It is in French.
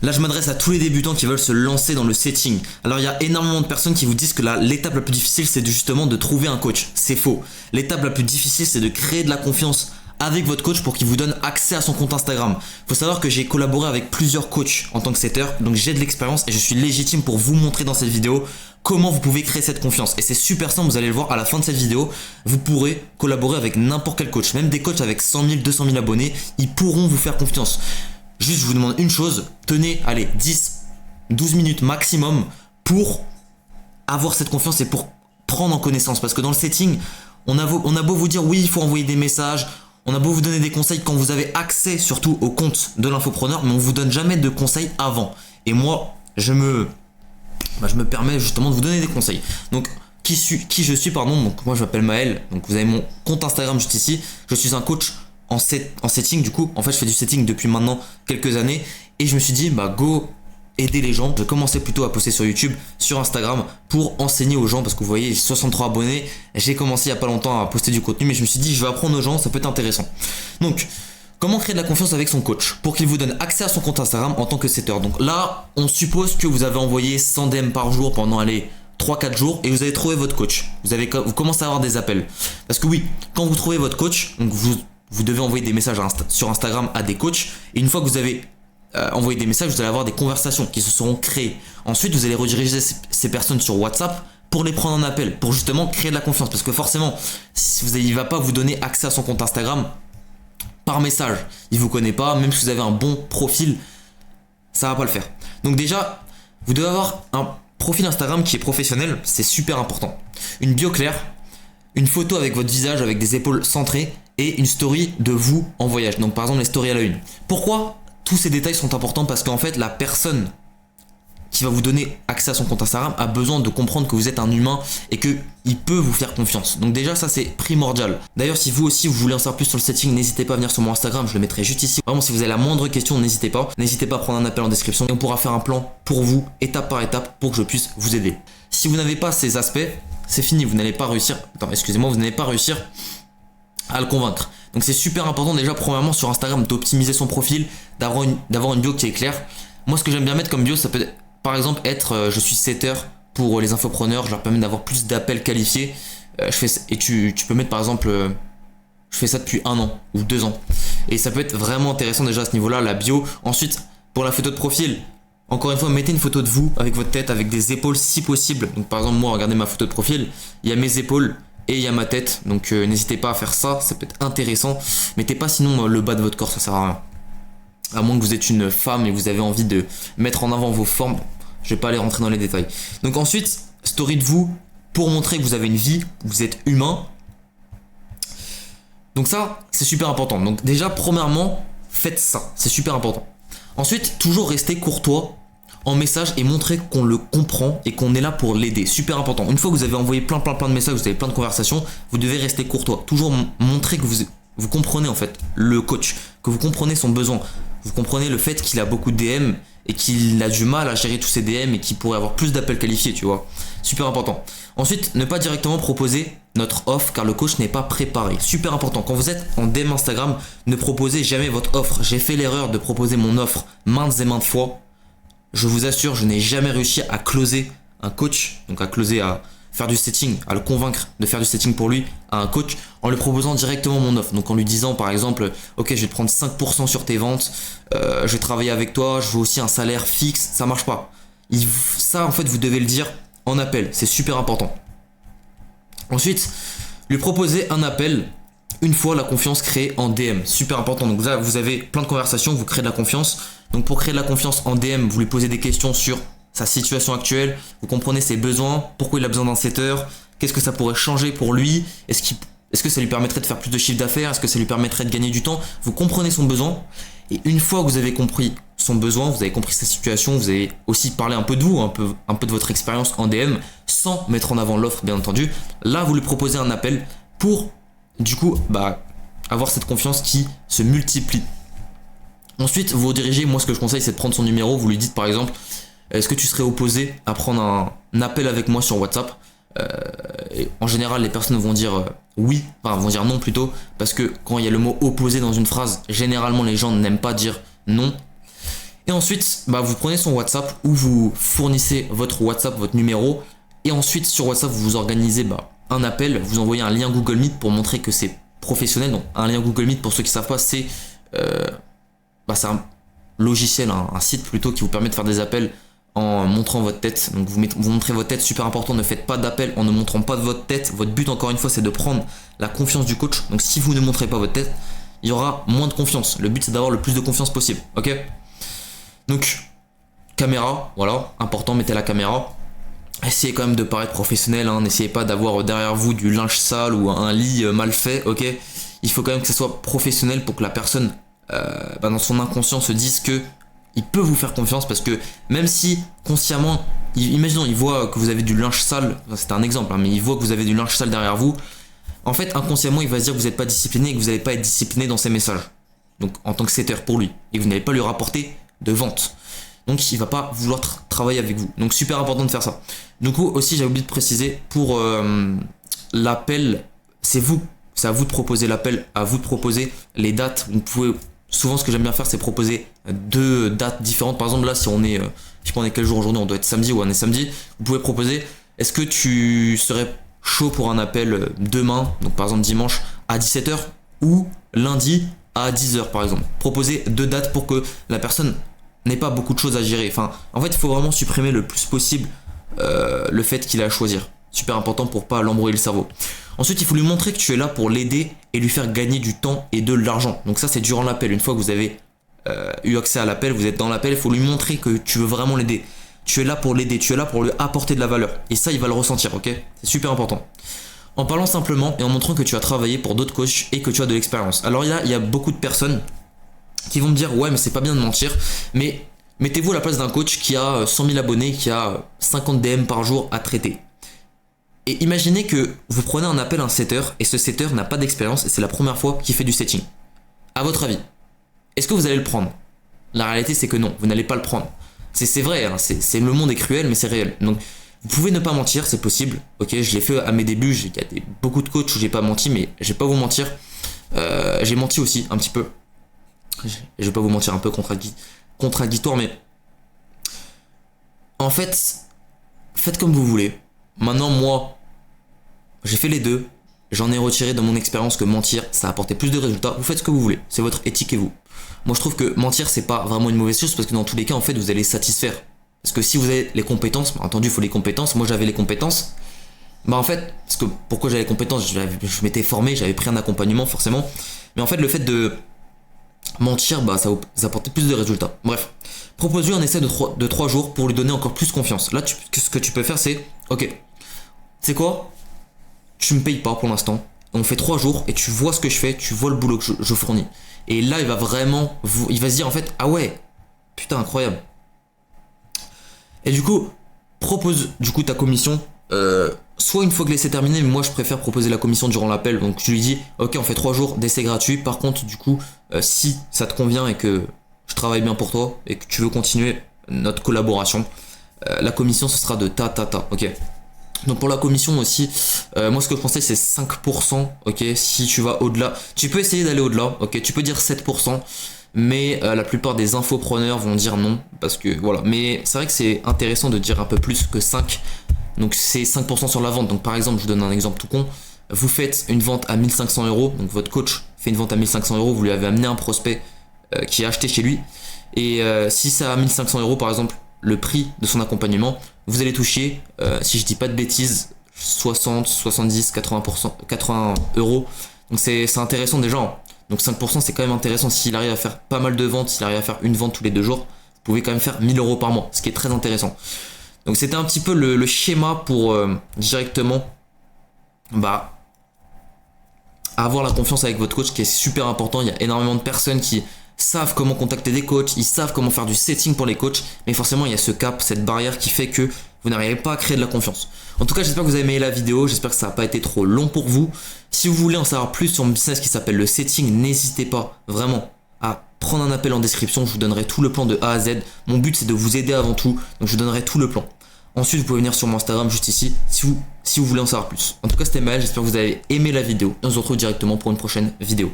Là, je m'adresse à tous les débutants qui veulent se lancer dans le setting. Alors, il y a énormément de personnes qui vous disent que l'étape la plus difficile, c'est justement de trouver un coach. C'est faux. L'étape la plus difficile, c'est de créer de la confiance avec votre coach pour qu'il vous donne accès à son compte Instagram. Faut savoir que j'ai collaboré avec plusieurs coachs en tant que setter, donc j'ai de l'expérience et je suis légitime pour vous montrer dans cette vidéo comment vous pouvez créer cette confiance. Et c'est super simple, vous allez le voir à la fin de cette vidéo, vous pourrez collaborer avec n'importe quel coach, même des coachs avec 100 000, 200 000 abonnés, ils pourront vous faire confiance. Juste, je vous demande une chose, tenez, allez, 10, 12 minutes maximum pour avoir cette confiance et pour prendre en connaissance. Parce que dans le setting, on a beau vous dire oui, il faut envoyer des messages, on a beau vous donner des conseils quand vous avez accès surtout au compte de l'infopreneur, mais on vous donne jamais de conseils avant. Et moi, je me permets justement de vous donner des conseils. Donc, qui je suis, pardon, donc moi je m'appelle Maël, donc vous avez mon compte Instagram juste ici, je suis un coach en setting du coup, en fait je fais du setting depuis maintenant quelques années et je me suis dit bah go aider les gens. Je commençais plutôt à poster sur YouTube, sur Instagram pour enseigner aux gens parce que vous voyez j'ai 63 abonnés, j'ai commencé il y a pas longtemps à poster du contenu mais je me suis dit je vais apprendre aux gens, ça peut être intéressant. Donc comment créer de la confiance avec son coach pour qu'il vous donne accès à son compte Instagram en tant que setter. Donc là on suppose que vous avez envoyé 100 DM par jour pendant 3-4 jours et vous avez trouvé votre coach. Vous commencez à avoir des appels. Parce que oui, quand vous trouvez votre coach, donc vous devez envoyer des messages sur Instagram à des coachs. Et une fois que vous avez envoyé des messages, vous allez avoir des conversations qui se seront créées. Ensuite, vous allez rediriger ces personnes sur WhatsApp pour les prendre en appel, pour justement créer de la confiance. Parce que forcément, il ne va pas vous donner accès à son compte Instagram par message. Il ne vous connaît pas, même si vous avez un bon profil, ça ne va pas le faire. Donc déjà, vous devez avoir un profil Instagram qui est professionnel, c'est super important. Une bio claire, une photo avec votre visage, avec des épaules centrées et une story de vous en voyage. Donc par exemple les stories à la une. Pourquoi tous ces détails sont importants? Parce qu'en fait la personne qui va vous donner accès à son compte Instagram a besoin de comprendre que vous êtes un humain et qu'il peut vous faire confiance. Donc déjà ça c'est primordial. D'ailleurs si vous aussi vous voulez en savoir plus sur le setting, n'hésitez pas à venir sur mon Instagram, je le mettrai juste ici. Vraiment si vous avez la moindre question, n'hésitez pas. N'hésitez pas à prendre un appel en description et on pourra faire un plan pour vous, étape par étape, pour que je puisse vous aider. Si vous n'avez pas ces aspects, c'est fini, vous n'allez pas réussir. Attends, excusez-moi, vous n'allez pas réussir à le convaincre. Donc c'est super important déjà premièrement sur Instagram d'optimiser son profil, d'avoir une bio qui est claire. Moi ce que j'aime bien mettre comme bio, ça peut par exemple être je suis setter pour les infopreneurs, je leur permets d'avoir plus d'appels qualifiés. Tu peux mettre par exemple je fais ça depuis 1 an ou 2 ans. Et ça peut être vraiment intéressant déjà à ce niveau-là, la bio. Ensuite, pour la photo de profil, encore une fois, mettez une photo de vous avec votre tête, avec des épaules si possible. Donc par exemple, moi, regardez ma photo de profil, il y a mes épaules et il y a ma tête. Donc n'hésitez pas à faire ça, ça peut être intéressant. Mettez pas sinon le bas de votre corps, ça sert à rien. À moins que vous êtes une femme et vous avez envie de mettre en avant vos formes. Je vais pas aller rentrer dans les détails. Donc ensuite, story de vous pour montrer que vous avez une vie, que vous êtes humain. Donc ça, c'est super important. Donc déjà, premièrement, faites ça. C'est super important. Ensuite, toujours rester courtois en message et montrer qu'on le comprend et qu'on est là pour l'aider. Super important. Une fois que vous avez envoyé plein de messages, vous avez plein de conversations, vous devez rester courtois. Toujours montrer que vous comprenez en fait le coach, que vous comprenez son besoin. Vous comprenez le fait qu'il a beaucoup de DM et qu'il a du mal à gérer tous ces DM et qu'il pourrait avoir plus d'appels qualifiés, tu vois. Super important. Ensuite, ne pas directement proposer notre offre car le coach n'est pas préparé. Super important. Quand vous êtes en DM Instagram, ne proposez jamais votre offre. J'ai fait l'erreur de proposer mon offre maintes et maintes fois. Je vous assure, je n'ai jamais réussi à closer un coach, donc à faire du setting, à le convaincre de faire du setting pour lui à un coach en lui proposant directement mon offre. Donc en lui disant par exemple, ok, je vais te prendre 5% sur tes ventes, je vais travailler avec toi, je veux aussi un salaire fixe, ça marche pas. Ça en fait vous devez le dire en appel, c'est super important. Ensuite, lui proposer un appel une fois la confiance créée en DM, super important. Donc là vous avez plein de conversations, vous créez de la confiance. Donc pour créer de la confiance en DM, vous lui posez des questions sur sa situation actuelle, vous comprenez ses besoins, pourquoi il a besoin d'un setter, qu'est-ce que ça pourrait changer pour lui, est-ce que ça lui permettrait de faire plus de chiffre d'affaires, est-ce que ça lui permettrait de gagner du temps, vous comprenez son besoin, et une fois que vous avez compris son besoin, vous avez compris sa situation, vous avez aussi parlé un peu de vous, un peu de votre expérience en DM, sans mettre en avant l'offre bien entendu, là vous lui proposez un appel pour du coup avoir cette confiance qui se multiplie. Ensuite vous redirigez, moi ce que je conseille c'est de prendre son numéro, vous lui dites par exemple est-ce que tu serais opposé à prendre un appel avec moi sur WhatsApp? Et en général, les personnes vont dire oui, enfin vont dire non plutôt, parce que quand il y a le mot opposé dans une phrase, généralement les gens n'aiment pas dire non. Et ensuite, bah, vous prenez son WhatsApp ou vous fournissez votre WhatsApp, votre numéro. Et ensuite, sur WhatsApp, vous organisez un appel, vous envoyez un lien Google Meet pour montrer que c'est professionnel. Donc, un lien Google Meet, pour ceux qui ne savent pas, c'est un logiciel, un site plutôt, qui vous permet de faire des appels en montrant votre tête. Donc, vous montrez votre tête, super important. Ne faites pas d'appel en ne montrant pas de votre tête. Votre but, encore une fois, c'est de prendre la confiance du coach. Donc, si vous ne montrez pas votre tête, il y aura moins de confiance. Le but, c'est d'avoir le plus de confiance possible. Ok? Donc, caméra, voilà, important, mettez la caméra. Essayez quand même de paraître professionnel, hein. N'essayez pas d'avoir derrière vous du linge sale ou un lit mal fait, ok? Il faut quand même que ça soit professionnel pour que la personne, dans son inconscient, se dise que il peut vous faire confiance, parce que même si consciemment, imaginons, il voit que vous avez du linge sale, c'est un exemple, hein, mais il voit que vous avez du linge sale derrière vous, en fait, inconsciemment, il va se dire que vous n'êtes pas discipliné et que vous n'allez pas être discipliné dans ses messages. Donc, en tant que setter pour lui, et que vous n'allez pas lui rapporter de vente. Donc il va pas vouloir travailler avec vous. Donc super important de faire ça. Du coup aussi j'ai oublié de préciser pour l'appel, c'est à vous de proposer l'appel, à vous de proposer les dates. Vous pouvez, souvent ce que j'aime bien faire c'est proposer 2 dates différentes. Par exemple là si on est, je sais pas on est quel jour aujourd'hui, on doit être samedi ou on est samedi. Vous pouvez proposer, est-ce que tu serais chaud pour un appel demain, donc par exemple dimanche à 17 h ou lundi à 10 h par exemple. Proposez 2 dates pour que la personne n'ait pas beaucoup de choses à gérer. Enfin, en fait, il faut vraiment supprimer le plus possible le fait qu'il a à choisir. Super important pour pas l'embrouiller le cerveau. Ensuite, il faut lui montrer que tu es là pour l'aider et lui faire gagner du temps et de l'argent. Donc ça, c'est durant l'appel. Une fois que vous avez eu accès à l'appel, vous êtes dans l'appel, il faut lui montrer que tu veux vraiment l'aider. Tu es là pour l'aider, tu es là pour lui apporter de la valeur. Et ça, il va le ressentir, ok? C'est super important. En parlant simplement et en montrant que tu as travaillé pour d'autres coachs et que tu as de l'expérience. Alors il y a beaucoup de personnes qui vont me dire ouais mais c'est pas bien de mentir, mais mettez-vous à la place d'un coach qui a 100 000 abonnés, qui a 50 DM par jour à traiter. Et imaginez que vous prenez un appel à un setter et ce setter n'a pas d'expérience et c'est la première fois qu'il fait du setting. À votre avis, est-ce que vous allez le prendre? La réalité c'est que non, vous n'allez pas le prendre. C'est vrai, hein, le monde est cruel mais c'est réel. Donc vous pouvez ne pas mentir, c'est possible. Ok, je l'ai fait à mes débuts, il y a beaucoup de coachs où j'ai pas menti, mais je vais pas vous mentir. J'ai menti aussi un petit peu. Je vais pas vous mentir, un peu contradictoire, mais en fait, faites comme vous voulez. Maintenant, moi, j'ai fait les deux. J'en ai retiré de mon expérience que mentir, ça a apporté plus de résultats. Vous faites ce que vous voulez, c'est votre éthique et vous. Moi, je trouve que mentir, c'est pas vraiment une mauvaise chose parce que dans tous les cas, en fait, vous allez satisfaire. Parce que si vous avez les compétences, bien entendu, il faut les compétences. Moi, j'avais les compétences. En fait, parce que pourquoi j'avais les compétences, je m'étais formé, j'avais pris un accompagnement forcément. Mais en fait, le fait de mentir, ça vous apporte plus de résultats. Bref, propose-lui un essai de 3 jours pour lui donner encore plus confiance. Là, ce que tu peux faire, c'est ok, tu sais quoi, tu me payes pas pour l'instant. On fait 3 jours et tu vois ce que je fais, tu vois le boulot que je fournis. Et là, il va vraiment, il va se dire en fait, ah ouais, putain, incroyable. Et du coup, propose du coup ta commission. Soit une fois que l'essai est terminé, mais moi je préfère proposer la commission durant l'appel. Donc je lui dis ok, on fait 3 jours d'essai gratuit. Par contre du coup si ça te convient et que je travaille bien pour toi et que tu veux continuer notre collaboration, la commission ce sera de ok. Donc pour la commission aussi, moi ce que je pensais c'est 5%. Ok, si tu vas au-delà, tu peux essayer d'aller au-delà. Ok, tu peux dire 7%. Mais la plupart des infopreneurs vont dire non, parce que voilà. Mais c'est vrai que c'est intéressant de dire un peu plus que 5. Donc c'est 5% sur la vente. Donc par exemple, je vous donne un exemple tout con. Vous faites une vente à 1500 €. Donc votre coach fait une vente à 1500 €. Vous lui avez amené un prospect qui a acheté chez lui. Et si c'est à 1500 € par exemple, le prix de son accompagnement, vous allez toucher, si je dis pas de bêtises, 60, 70, 80%, 80 €. Donc c'est intéressant déjà. Hein. Donc 5% c'est quand même intéressant. S'il arrive à faire pas mal de ventes, s'il arrive à faire une vente tous les 2 jours, vous pouvez quand même faire 1000 € par mois, ce qui est très intéressant. Donc c'était un petit peu le schéma pour directement avoir la confiance avec votre coach, qui est super important. Il y a énormément de personnes qui savent comment contacter des coachs, ils savent comment faire du setting pour les coachs, mais forcément il y a ce cap, cette barrière qui fait que vous n'arrivez pas à créer de la confiance. En tout cas, j'espère que vous avez aimé la vidéo, j'espère que ça n'a pas été trop long pour vous. Si vous voulez en savoir plus sur mon business qui s'appelle le setting, n'hésitez pas vraiment à prendre un appel en description, je vous donnerai tout le plan de A à Z. Mon but c'est de vous aider avant tout, donc je vous donnerai tout le plan. Ensuite, vous pouvez venir sur mon Instagram juste ici si vous voulez en savoir plus. En tout cas, c'était Maël, j'espère que vous avez aimé la vidéo et on se retrouve directement pour une prochaine vidéo.